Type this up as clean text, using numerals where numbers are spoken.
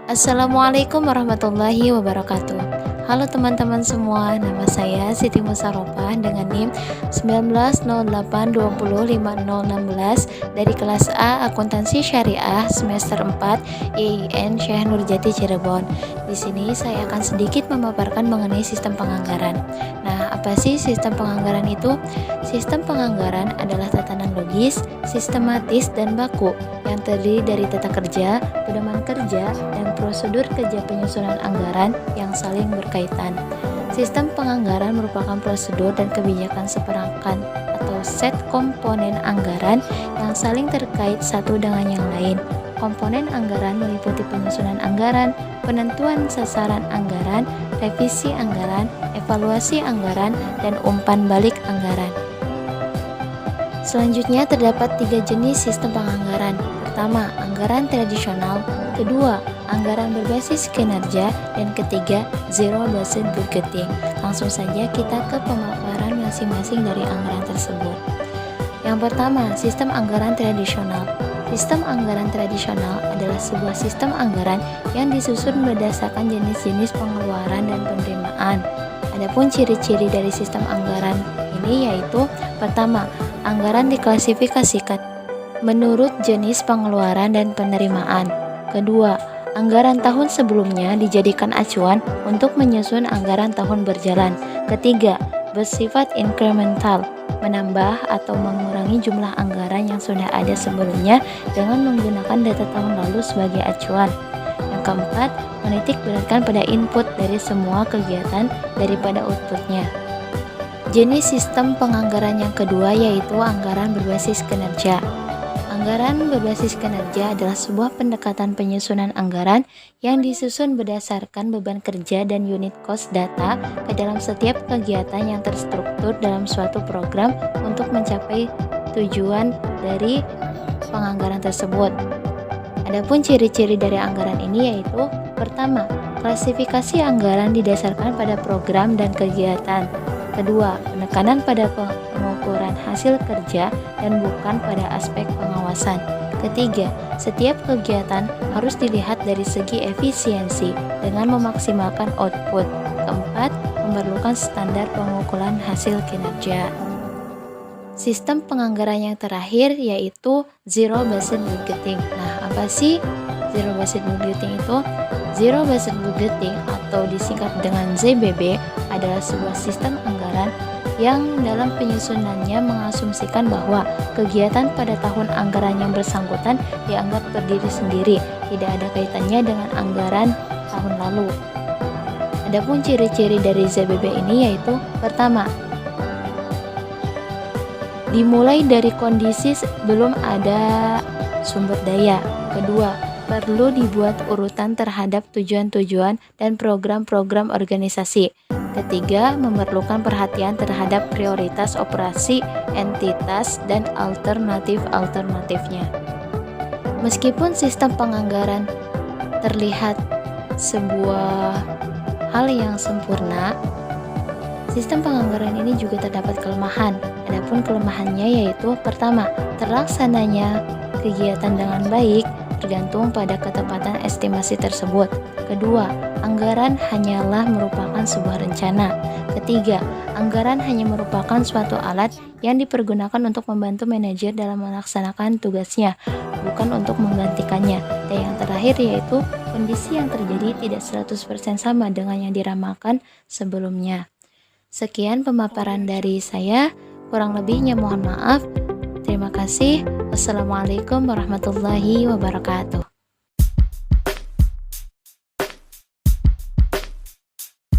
Assalamualaikum warahmatullahi wabarakatuh. Halo teman-teman semua, nama saya Siti Musarofah dengan NIM 1908205016 dari kelas A Akuntansi Syariah semester 4 IAIN Syekh Nurjati Cirebon. Di sini saya akan sedikit memaparkan mengenai sistem penganggaran. Nah, apa sih sistem penganggaran itu? Sistem penganggaran adalah tatanan logis, sistematis, dan baku yang terdiri dari tata kerja, pedoman kerja, dan prosedur kerja penyusunan anggaran yang saling berkaitan. Sistem penganggaran merupakan prosedur dan kebijakan seperangkat atau set komponen anggaran yang saling terkait satu dengan yang lain. Komponen anggaran meliputi penyusunan anggaran, penentuan sasaran anggaran, revisi anggaran, evaluasi anggaran, dan umpan balik anggaran. Selanjutnya terdapat 3 jenis sistem penganggaran. Pertama, anggaran tradisional. Kedua, anggaran berbasis kinerja. Dan ketiga, zero based budgeting. Langsung saja kita ke pemaparan masing-masing dari anggaran tersebut. Yang pertama, sistem anggaran tradisional. Sistem anggaran tradisional adalah sebuah sistem anggaran yang disusun berdasarkan jenis-jenis pengeluaran dan penerimaan. Adapun ciri-ciri dari sistem anggaran ini yaitu: pertama, anggaran diklasifikasikan menurut jenis pengeluaran dan penerimaan. Kedua, anggaran tahun sebelumnya dijadikan acuan untuk menyusun anggaran tahun berjalan. Ketiga, bersifat incremental, menambah atau mengurangi jumlah anggaran yang sudah ada sebelumnya dengan menggunakan data tahun lalu sebagai acuan. Yang keempat, menitik beratkan pada input dari semua kegiatan daripada outputnya. Jenis sistem penganggaran yang kedua yaitu anggaran berbasis kinerja. Anggaran berbasis kinerja adalah sebuah pendekatan penyusunan anggaran yang disusun berdasarkan beban kerja dan unit cost data ke dalam setiap kegiatan yang terstruktur dalam suatu program untuk mencapai tujuan dari penganggaran tersebut. Adapun ciri-ciri dari anggaran ini yaitu: pertama, klasifikasi anggaran didasarkan pada program dan kegiatan. Kedua, penekanan pada pengukuran hasil kerja dan bukan pada aspek pengawasan. Ketiga, setiap kegiatan harus dilihat dari segi efisiensi dengan memaksimalkan output. Keempat, memerlukan standar pengukuran hasil kinerja. Sistem penganggaran yang terakhir yaitu zero based budgeting. Nah, apa sih zero based budgeting itu? Zero based budgeting atau disingkat dengan ZBB adalah sebuah sistem anggaran yang dalam penyusunannya mengasumsikan bahwa kegiatan pada tahun anggaran yang bersangkutan dianggap berdiri sendiri, tidak ada kaitannya dengan anggaran tahun lalu. Adapun ciri-ciri dari ZBB ini yaitu: pertama, dimulai dari kondisi belum ada sumber daya. Kedua, perlu dibuat urutan terhadap tujuan-tujuan dan program-program organisasi. Ketiga, memerlukan perhatian terhadap prioritas operasi, entitas, dan alternatif-alternatifnya. Meskipun sistem penganggaran terlihat sebuah hal yang sempurna, sistem penganggaran ini juga terdapat kelemahan. Adapun kelemahannya yaitu: pertama, terlaksananya kegiatan dengan baik tergantung pada ketepatan estimasi tersebut. Kedua, anggaran hanyalah merupakan sebuah rencana. Ketiga, anggaran hanya merupakan suatu alat yang dipergunakan untuk membantu manajer dalam melaksanakan tugasnya, bukan untuk menggantikannya. Dan yang terakhir yaitu kondisi yang terjadi tidak 100% sama dengan yang diramalkan sebelumnya. Sekian pemaparan dari saya, kurang lebihnya mohon maaf. Terima kasih. Wassalamualaikum warahmatullahi wabarakatuh.